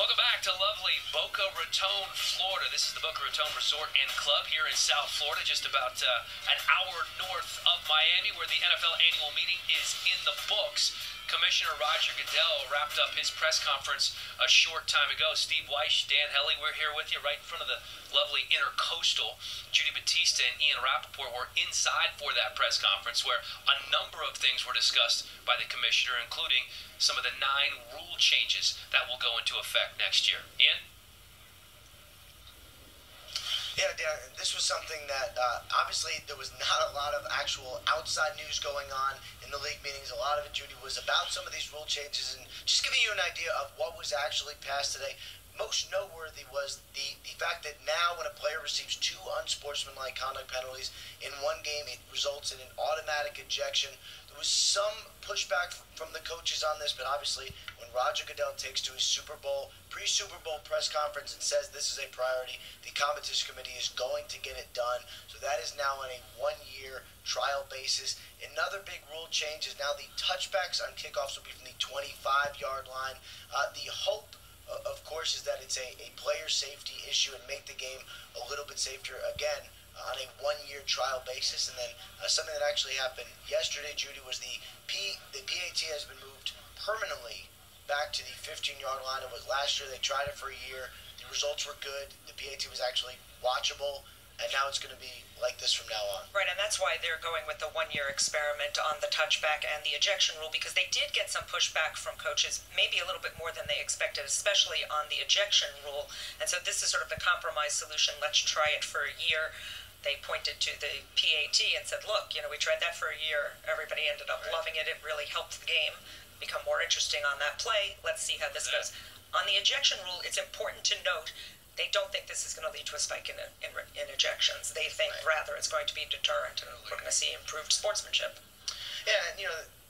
Welcome back to lovely Boca Raton, Florida. This is the Boca Raton Resort and Club here in South Florida, just about an hour north of Miami, where the NFL annual meeting is in the books. Commissioner Roger Goodell wrapped up his press conference a short time ago. Steve Wyche, Dan Hellie, we're here with you right in front of the lovely Intercoastal. Judy Battista and Ian Rappaport were inside for that press conference, where a number of things were discussed by the commissioner, including some of the 9 rule changes that will go into effect next year. Ian? Yeah, Dan, this was something that obviously there was not a lot of actual outside news going on in the league meetings. A lot of it, Judy, was about some of these rule changes and just giving you an idea of what was actually passed today. Most noteworthy was the fact that now when a player receives 2 unsportsmanlike conduct penalties in one game, it results in an automatic ejection. There was some pushback from the coaches on this, but obviously when Roger Goodell takes to his pre-Super Bowl press conference and says this is a priority, the competition committee is going to get it done. So that is now on a 1-year trial basis. Another big rule change is now the touchbacks on kickoffs will be from the 25-yard line. The hope, of course, is that it's a player safety issue and make the game a little bit safer again on a 1-year trial basis. And then something that actually happened yesterday, Judy, was the PAT has been moved permanently back to the 15-yard line. It was last year. They tried it for a year. The results were good. The PAT was actually watchable. And now it's going to be like this from now on. Right, and that's why they're going with the 1-year experiment on the touchback and the ejection rule, because they did get some pushback from coaches, maybe a little bit more than they expected, especially on the ejection rule. And so this is sort of the compromise solution. Let's try it for a year. They pointed to the PAT and said, look, we tried that for a year. Everybody ended up loving it. It really helped the game become more interesting on that play. Let's see how this goes. On the ejection rule, it's important to note they don't think this is going to lead to a spike in ejections. They think rather it's going to be deterrent, and we're going to see improved sportsmanship. Yeah, and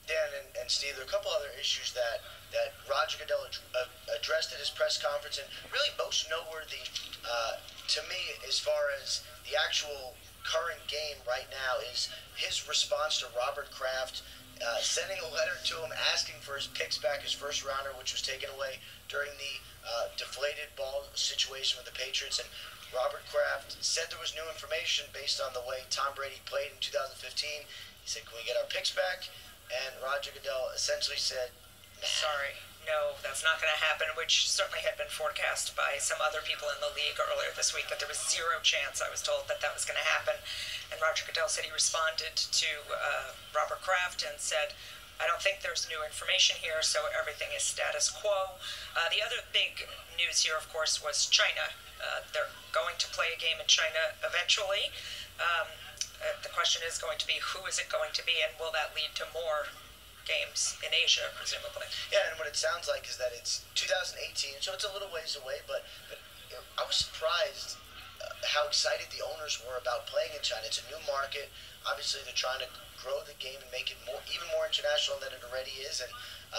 Dan and Steve, there are a couple other issues that Roger Goodell addressed at his press conference, and really most noteworthy to me as far as the actual current game right now is his response to Robert Kraft sending a letter to him asking for his picks back, his first rounder, which was taken away during the deflated ball situation with the Patriots. And Robert Kraft said there was new information based on the way Tom Brady played in 2015. He said, can we get our picks back? And Roger Goodell essentially said, sorry, no, that's not going to happen, which certainly had been forecast by some other people in the league earlier this week, that there was 0 chance, I was told, that was going to happen. And Roger Goodell said he responded to Robert Kraft and said, I don't think there's new information here, so everything is status quo. The other big news here, of course, was China. They're going to play a game in China eventually. The question is going to be, who is it going to be, and will that lead to more games in Asia, presumably? Yeah, and what it sounds like is that it's 2018, so it's a little ways away, but I was surprised how excited the owners were about playing in China. It's a new market. Obviously, they're trying to grow the game and make it even more international than it already is. And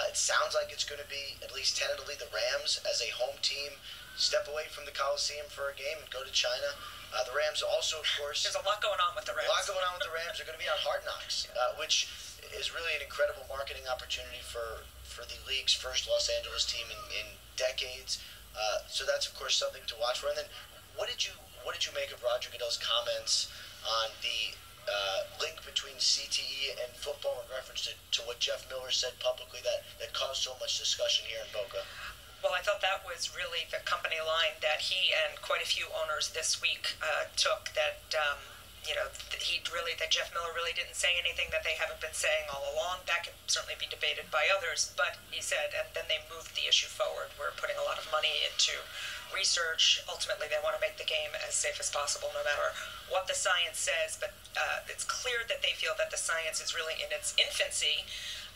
it sounds like it's going to be, at least tentatively, the Rams as a home team step away from the Coliseum for a game and go to China. The Rams also, of course... There's a lot going on with the Rams. A lot going on with the Rams. They're going to be on Hard Knocks, which is really an incredible marketing opportunity for the league's first Los Angeles team in decades. So that's, of course, something to watch for. And then, what did you make of Roger Goodell's comments on the link between CTE and football in reference to what Jeff Miller said publicly that caused so much discussion here in Boca? Well, I thought that was really the company line that he and quite a few owners this week took, that that Jeff Miller really didn't say anything that they haven't been saying all along. That can certainly be debated by others, but he said, and then they moved the issue forward. We're putting a lot of money into research. Ultimately, they want to make the game as safe as possible, no matter what the science says, but it's clear that they feel that the science is really in its infancy,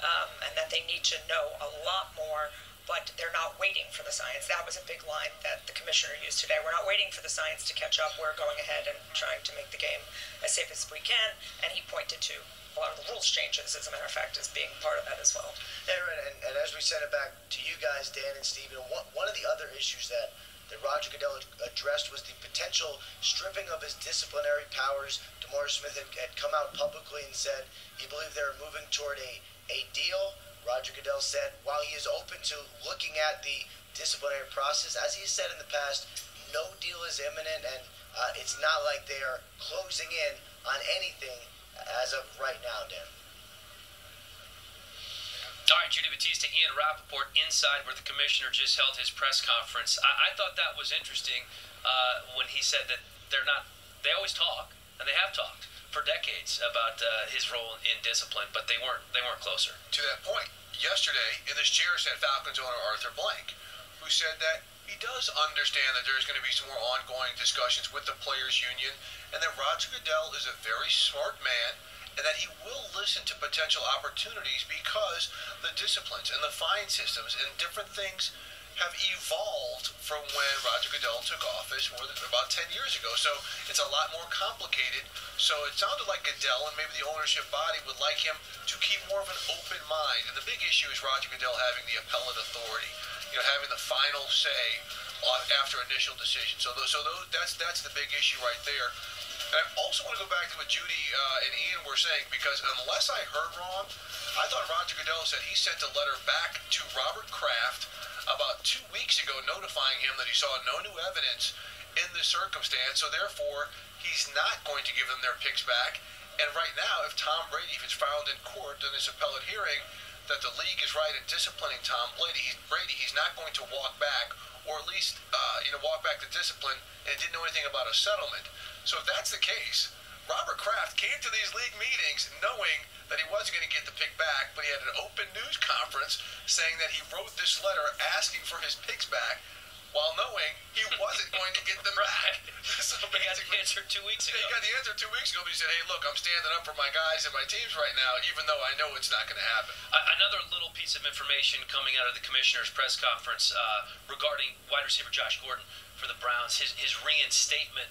and that they need to know a lot more, but they're not waiting for the science. That was a big line that the commissioner used today. We're not waiting for the science to catch up. We're going ahead and trying to make the game as safe as we can, and he pointed to a lot of the rules changes, as a matter of fact, as being part of that as well. Yeah, right, and as we sent it back to you guys, Dan and Steve, one of the other issues that Roger Goodell addressed was the potential stripping of his disciplinary powers. DeMaurice Smith had come out publicly and said he believed they were moving toward a deal. Roger Goodell said while he is open to looking at the disciplinary process. As he said in the past, no deal is imminent, and it's not like they are closing in on anything as of right now, Dan. All right, Judy Battista, Ian Rappaport inside where the commissioner just held his press conference. I thought that was interesting when he said that they always talk, and they have talked for decades about his role in discipline, but they weren't closer. To that point, yesterday in this chair sat Falcons owner Arthur Blank, who said that he does understand that there's going to be some more ongoing discussions with the players' union, and that Roger Goodell is a very smart man, and that he will listen to potential opportunities because the disciplines and the fine systems and different things have evolved from when Roger Goodell took office more than about 10 years ago. So it's a lot more complicated. So it sounded like Goodell and maybe the ownership body would like him to keep more of an open mind. And the big issue is Roger Goodell having the appellate authority, having the final say after initial decision. So that's the big issue right there. And I also want to go back to what Judy and Ian were saying, because unless I heard wrong, I thought Roger Goodell said he sent a letter back to Robert Kraft about 2 weeks ago notifying him that he saw no new evidence in this circumstance, so therefore he's not going to give them their picks back. And right now, if Tom Brady, if it's filed in court in this appellate hearing that the league is right in disciplining Tom Brady, he's not going to walk back, or at least walk back the discipline, and didn't know anything about a settlement. So if that's the case, Robert Kraft came to these league meetings knowing that he wasn't going to get the pick back, but he had an open news conference saying that he wrote this letter asking for his picks back while knowing he wasn't going to get them back. So he got the answer 2 weeks ago. He got the answer 2 weeks ago, but he said, hey, look, I'm standing up for my guys and my teams right now, even though I know it's not going to happen. Another little piece of information coming out of the commissioner's press conference regarding wide receiver Josh Gordon for the Browns, his reinstatement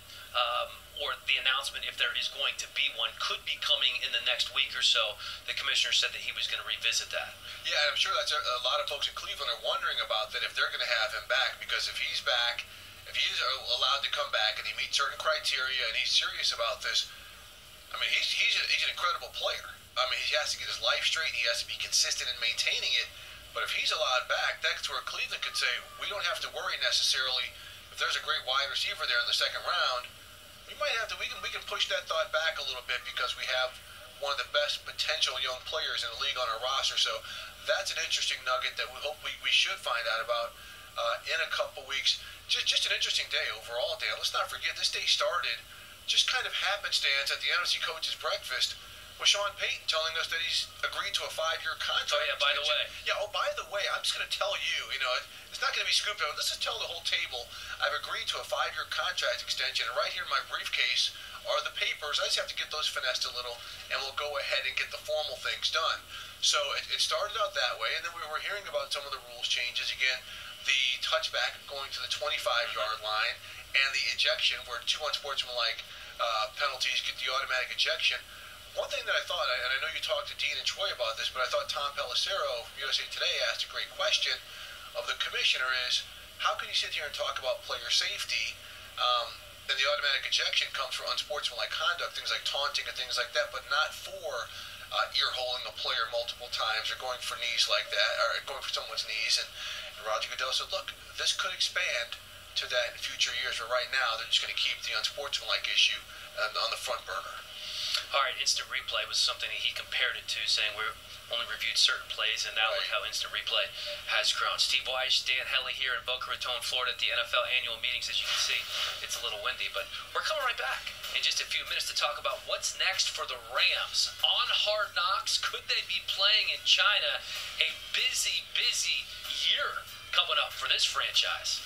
or the announcement, if there is going to be one, could be coming in the next week or so. The commissioner said that he was going to revisit that. Yeah, and I'm sure that's a lot of folks in Cleveland are wondering about that, if they're going to have him back, because if he's back, if he's allowed to come back and he meets certain criteria and he's serious about this, I mean, he's an incredible player. I mean, he has to get his life straight, he has to be consistent in maintaining it, but if he's allowed back, that's where Cleveland could say, we don't have to worry necessarily if there's a great wide receiver there in the second round. We can push that thought back a little bit because we have one of the best potential young players in the league on our roster. So that's an interesting nugget that we hope we should find out about in a couple weeks. Just an interesting day overall, Dan. Let's not forget, this day started just kind of happenstance at the NFC Coaches Breakfast with Sean Payton telling us that he's agreed to a 5-year contract. Oh, yeah, by the way. Yeah, by the way, I'm just going to tell you, it's not going to be scooped out. Let's just tell the whole table, I've agreed to a 5-year contract extension, and right here in my briefcase are the papers. I just have to get those finessed a little, and we'll go ahead and get the formal things done. So it started out that way, and then we were hearing about some of the rules changes. Again, the touchback going to the 25-yard line, and the ejection, where 2 unsportsmanlike penalties get the automatic ejection. One thing that I thought, and I know you talked to Dean and Troy about this, but I thought Tom Pelissero from USA Today asked a great question of the commissioner is, how can you sit here and talk about player safety, and the automatic ejection comes for unsportsmanlike conduct, things like taunting and things like that, but not for ear-holing a player multiple times or going for knees like that, or going for someone's knees. And Roger Goodell said, look, this could expand to that in future years, but right now they're just going to keep the unsportsmanlike issue on the front burner. All right, instant replay was something that he compared it to, saying we're only reviewed certain plays, and now look how instant replay has grown. Steve Weiss, Dan Hellie here in Boca Raton, Florida at the NFL annual meetings. As you can see, it's a little windy, but we're coming right back in just a few minutes to talk about what's next for the Rams. On Hard Knocks, could they be playing in China? A busy year coming up for this franchise.